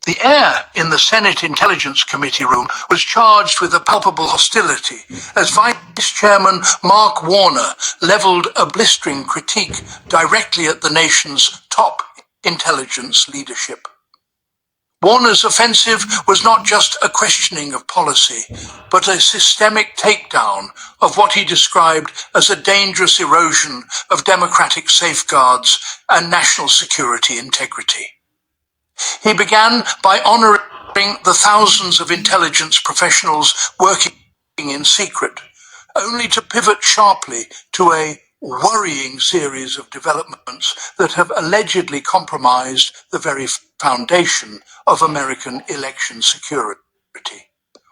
The air in the Senate Intelligence Committee room was charged with a palpable hostility as Vice Chairman Mark Warner leveled a blistering critique directly at the nation's top intelligence leadership. Warner's offensive was not just a questioning of policy, but a systemic takedown of what he described as a dangerous erosion of democratic safeguards and national security integrity. He began by honoring the thousands of intelligence professionals working in secret, only to pivot sharply to a worrying series of developments that have allegedly compromised the very foundation of American election security.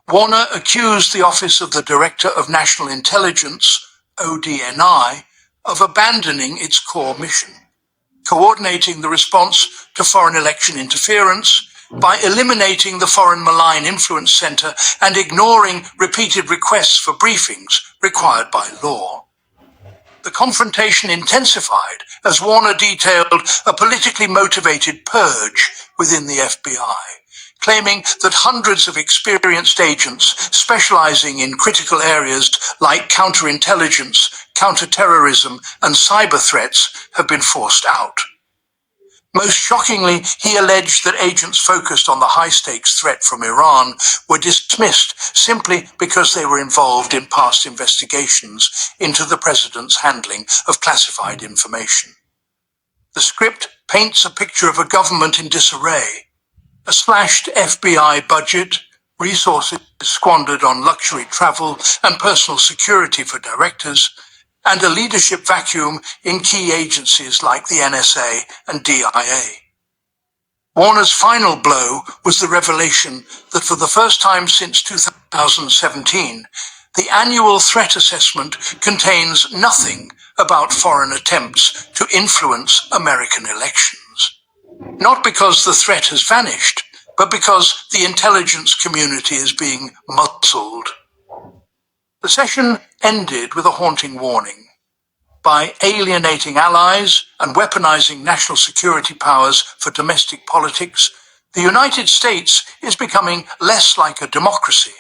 Warner accused the Office of the Director of National Intelligence, ODNI, of abandoning its core mission, coordinating the response to foreign election interference by eliminating the Foreign Malign Influence Center and ignoring repeated requests for briefings required by law. The confrontation intensified as Warner detailed a politically motivated purge within the FBI, claiming that hundreds of experienced agents specializing in critical areas like counterintelligence, counterterrorism, and cyber threats have been forced out. Most shockingly, he alleged that agents focused on the high-stakes threat from Iran were dismissed simply because they were involved in past investigations into the president's handling of classified information. The script paints a picture of a government in disarray, a slashed FBI budget, resources squandered on luxury travel and personal security for directors, and a leadership vacuum in key agencies like the NSA and DIA. Warner's final blow was the revelation that for the first time since 2017, the annual threat assessment contains nothing about foreign attempts to influence American elections. Not because the threat has vanished, but because the intelligence community is being muzzled. The session ended with a haunting warning. By alienating allies and weaponizing national security powers for domestic politics, the United States is becoming less like a democracy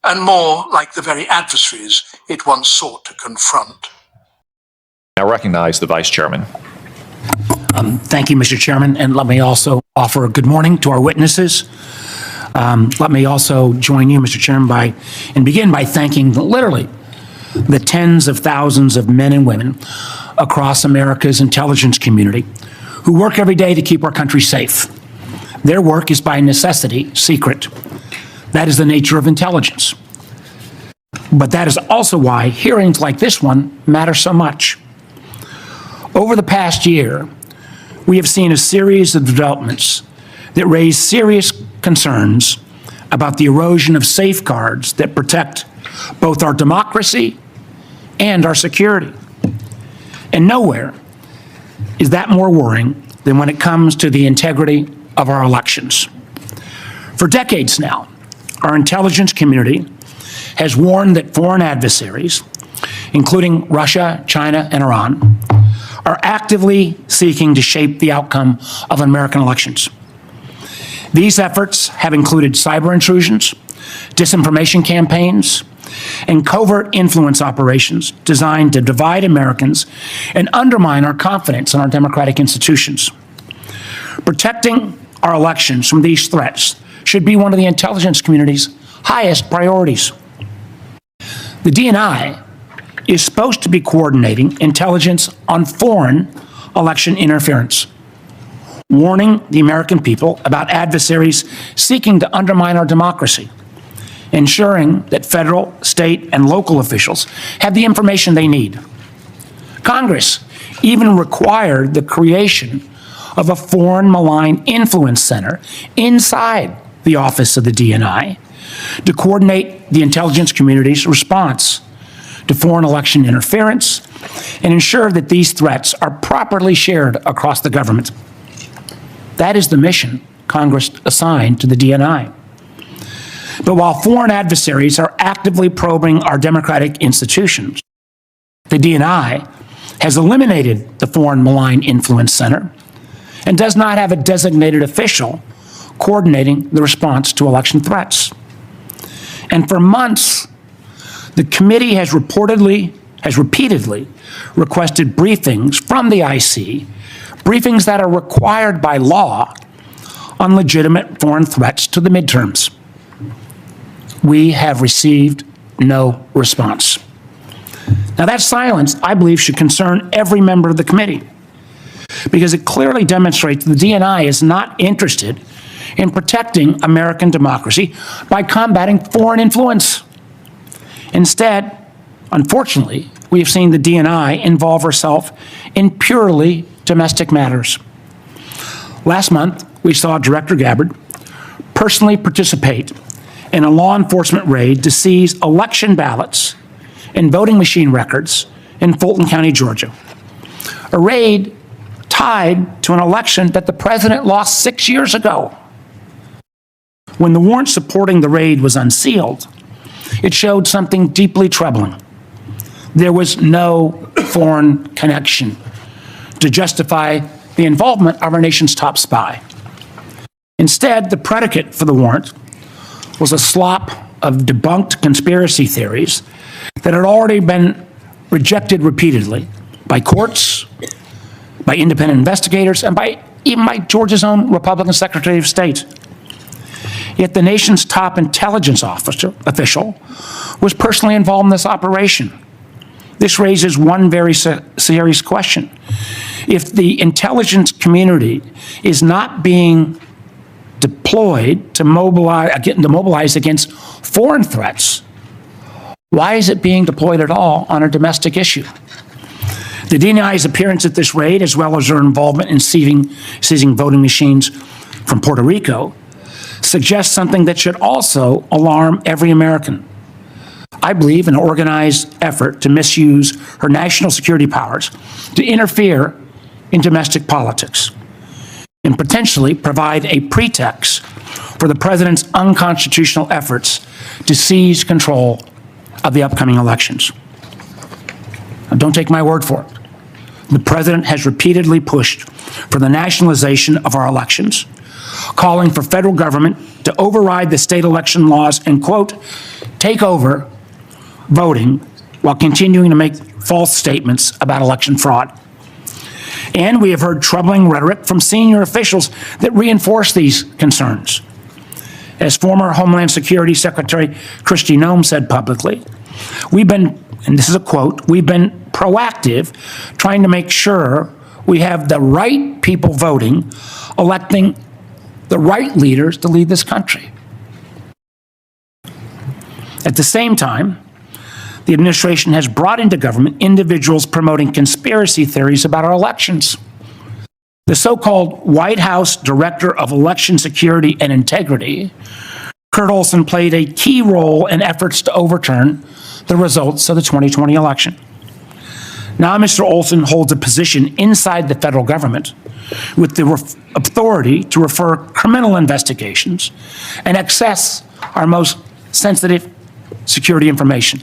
and more like the very adversaries it once sought to confront. I recognize the Vice Chairman. Thank you, Mr. Chairman, and let me also offer a good morning to our witnesses. Let me also join you, Mr. Chairman, and begin by thanking literally the tens of thousands of men and women across America's intelligence community who work every day to keep our country safe. Their work is by necessity secret. That is the nature of intelligence. But that is also why hearings like this one matter so much. Over the past year, we have seen a series of developments that raise serious concerns about the erosion of safeguards that protect both our democracy and our security. And nowhere is that more worrying than when it comes to the integrity of our elections. For decades now, our intelligence community has warned that foreign adversaries, including Russia, China, and Iran, are actively seeking to shape the outcome of American elections. These efforts have included cyber intrusions, disinformation campaigns, and covert influence operations designed to divide Americans and undermine our confidence in our democratic institutions. Protecting our elections from these threats should be one of the intelligence community's highest priorities. The DNI is supposed to be coordinating intelligence on foreign election interference, warning the American people about adversaries seeking to undermine our democracy, ensuring that federal, state, and local officials have the information they need. Congress even required the creation of a Foreign Malign Influence Center inside the office of the DNI to coordinate the intelligence community's response to foreign election interference and ensure that these threats are properly shared across the government. That is the mission Congress assigned to the DNI. But while foreign adversaries are actively probing our democratic institutions, the DNI has eliminated the Foreign Malign Influence Center and does not have a designated official coordinating the response to election threats. And for months, the committee has repeatedly requested briefings from the IC, briefings that are required by law on legitimate foreign threats to the midterms. We have received no response. Now, that silence, I believe, should concern every member of the committee, because it clearly demonstrates the DNI is not interested in protecting American democracy by combating foreign influence. Instead, unfortunately, we have seen the DNI involve herself in purely domestic matters. Last month, we saw Director Gabbard personally participate in a law enforcement raid to seize election ballots and voting machine records in Fulton County, Georgia. A raid tied to an election that the president lost 6 years ago. When the warrant supporting the raid was unsealed, it showed something deeply troubling. There was no foreign connection to justify the involvement of our nation's top spy. Instead, the predicate for the warrant was a slop of debunked conspiracy theories that had already been rejected repeatedly by courts, by independent investigators, and even by Georgia's own Republican Secretary of State. Yet the nation's top intelligence official was personally involved in this operation. This raises one very serious question. If the intelligence community is not being deployed to mobilize against foreign threats, why is it being deployed at all on a domestic issue? The DNI's appearance at this raid, as well as their involvement in seizing voting machines from Puerto Rico, suggests something that should also alarm every American. I believe an organized effort to misuse her national security powers to interfere in domestic politics and potentially provide a pretext for the president's unconstitutional efforts to seize control of the upcoming elections. Now, don't take my word for it. The president has repeatedly pushed for the nationalization of our elections, calling for federal government to override the state election laws and, quote, take over voting while continuing to make false statements about election fraud. And we have heard troubling rhetoric from senior officials that reinforce these concerns. As former Homeland Security Secretary Kristi Noem said publicly, we've been, and this is a quote, we've been proactive trying to make sure we have the right people voting, electing the right leaders to lead this country. At the same time, the administration has brought into government individuals promoting conspiracy theories about our elections. The so-called White House Director of Election Security and Integrity, Kurt Olson, played a key role in efforts to overturn the results of the 2020 election. Now, Mr. Olson holds a position inside the federal government with the authority to refer criminal investigations and access our most sensitive security information,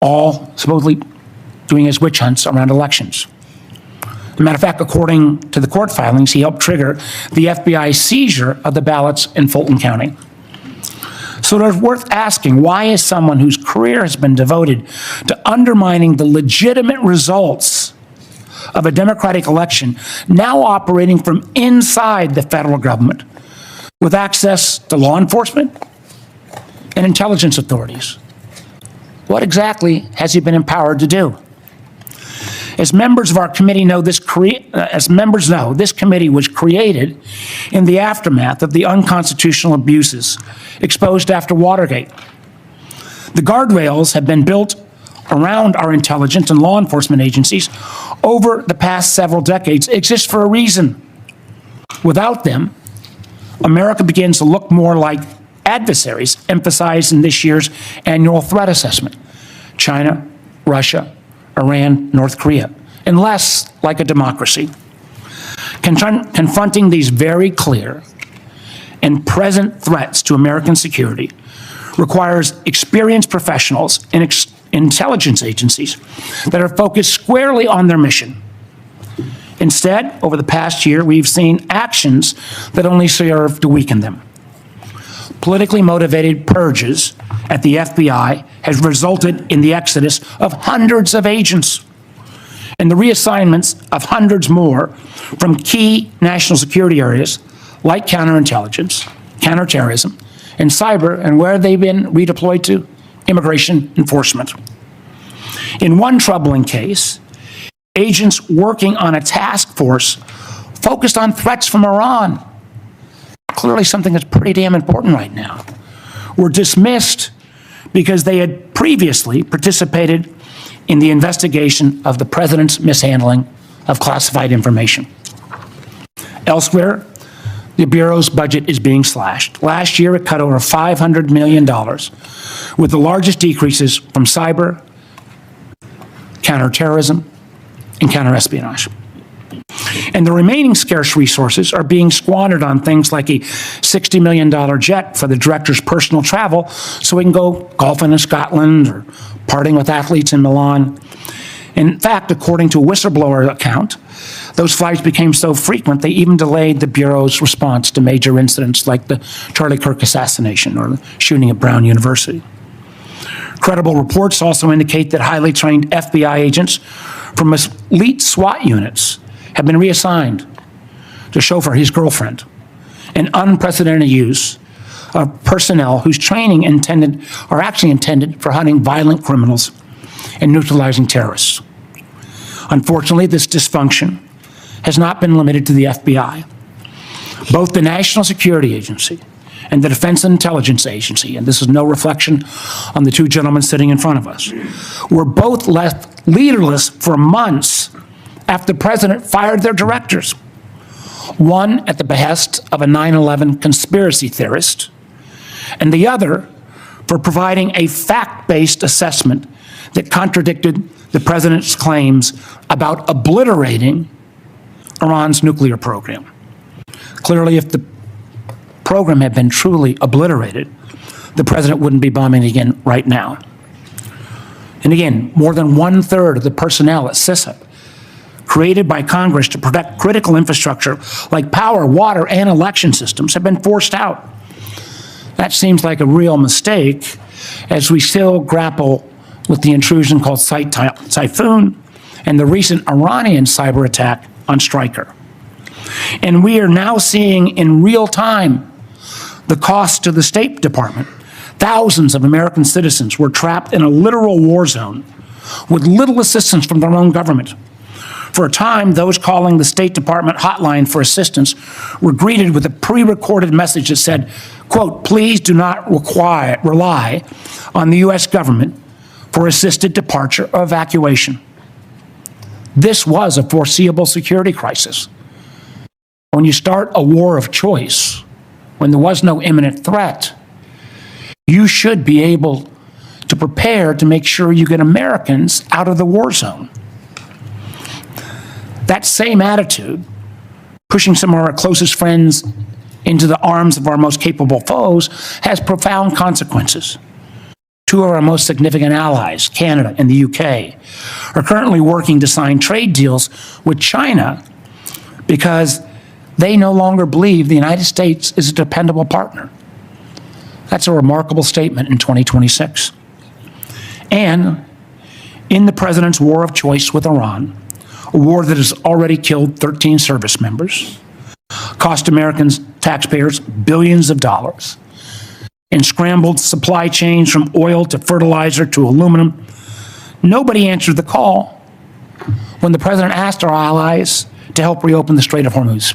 all supposedly doing his witch hunts around elections. As a matter of fact, according to the court filings, he helped trigger the FBI seizure of the ballots in Fulton County. So it's worth asking, why is someone whose career has been devoted to undermining the legitimate results of a democratic election now operating from inside the federal government with access to law enforcement and intelligence authorities? What exactly has he been empowered to do? As members of our committee know, this committee was created in the aftermath of the unconstitutional abuses exposed after Watergate. The guardrails have been built around our intelligence and law enforcement agencies over the past several decades exist for a reason. Without them, America begins to look more like adversaries emphasized in this year's annual threat assessment: China, Russia, Iran, North Korea, and less like a democracy. Confronting these very clear and present threats to American security requires experienced professionals in intelligence agencies that are focused squarely on their mission. Instead, over the past year, we've seen actions that only serve to weaken them. Politically motivated purges at the FBI has resulted in the exodus of hundreds of agents and the reassignments of hundreds more from key national security areas like counterintelligence, counterterrorism, and cyber, and where they've been redeployed to? Immigration enforcement. In one troubling case, agents working on a task force focused on threats from Iran, clearly something that's pretty damn important right now, were dismissed because they had previously participated in the investigation of the president's mishandling of classified information. Elsewhere, the Bureau's budget is being slashed. Last year, it cut over $500 million, with the largest decreases from cyber, counterterrorism, and counterespionage. And the remaining scarce resources are being squandered on things like a $60 million jet for the director's personal travel so he can go golfing in Scotland or partying with athletes in Milan. In fact, according to a whistleblower account, those flights became so frequent they even delayed the Bureau's response to major incidents like the Charlie Kirk assassination or the shooting at Brown University. Credible reports also indicate that highly trained FBI agents from elite SWAT units have been reassigned to chauffeur his girlfriend, an unprecedented use of personnel whose training are actually intended for hunting violent criminals and neutralizing terrorists. Unfortunately, this dysfunction has not been limited to the FBI. Both the National Security Agency and the Defense Intelligence Agency, and this is no reflection on the two gentlemen sitting in front of us, were both left leaderless for months after the president fired their directors. One at the behest of a 9/11 conspiracy theorist, and the other for providing a fact-based assessment that contradicted the president's claims about obliterating Iran's nuclear program. Clearly, if the program had been truly obliterated, the president wouldn't be bombing again right now. And again, more than 1/3 of the personnel at CISA, created by Congress to protect critical infrastructure like power, water, and election systems, have been forced out. That seems like a real mistake as we still grapple with the intrusion called Typhoon and the recent Iranian cyber attack on Stryker. And we are now seeing in real time the cost to the State Department. Thousands of American citizens were trapped in a literal war zone with little assistance from their own government. For a time, those calling the State Department hotline for assistance were greeted with a pre-recorded message that said, quote, "Please do not rely on the U.S. government for assisted departure or evacuation." This was a foreseeable security crisis. When you start a war of choice, when there was no imminent threat, you should be able to prepare to make sure you get Americans out of the war zone. That same attitude, pushing some of our closest friends into the arms of our most capable foes, has profound consequences. Two of our most significant allies, Canada and the UK, are currently working to sign trade deals with China because they no longer believe the United States is a dependable partner. That's a remarkable statement in 2026. And in the president's war of choice with Iran, a war that has already killed 13 service members, cost Americans, taxpayers, billions of dollars, and scrambled supply chains from oil to fertilizer to aluminum, nobody answered the call when the president asked our allies to help reopen the Strait of Hormuz.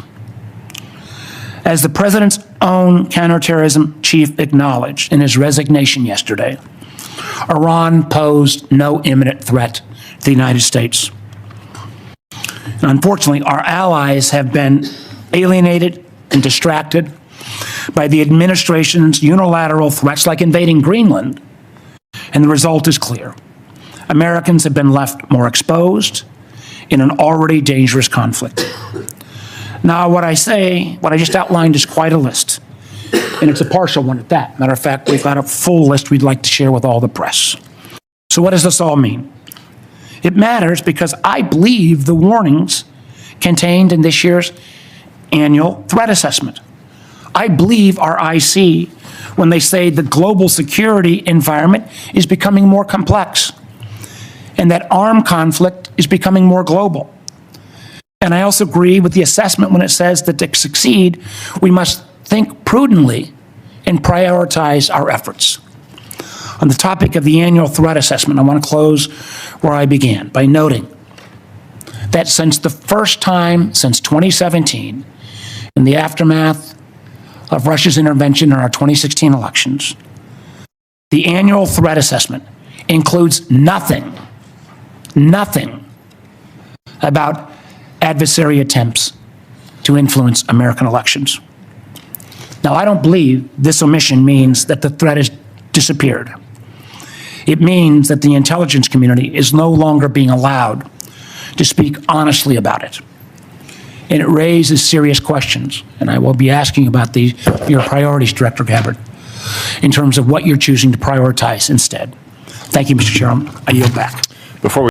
As the president's own counterterrorism chief acknowledged in his resignation yesterday, Iran posed no imminent threat to the United States. And unfortunately, our allies have been alienated and distracted by the administration's unilateral threats like invading Greenland. And the result is clear. Americans have been left more exposed in an already dangerous conflict. Now, what I just outlined is quite a list, and it's a partial one at that. Matter of fact, we've got a full list we'd like to share with all the press. So what does this all mean? It matters because I believe the warnings contained in this year's annual threat assessment. I believe our IC when they say the global security environment is becoming more complex and that armed conflict is becoming more global. And I also agree with the assessment when it says that to succeed, we must think prudently and prioritize our efforts. On the topic of the annual threat assessment, I want to close where I began by noting that since the first time since 2017, in the aftermath of Russia's intervention in our 2016 elections, the annual threat assessment includes nothing about adversary attempts to influence American elections. Now, I don't believe this omission means that the threat has disappeared. It means that the intelligence community is no longer being allowed to speak honestly about it. And it raises serious questions, and I will be asking about your priorities, Director Gabbard, in terms of what you're choosing to prioritize instead. Thank you, Mr. Chairman. I yield back. Before we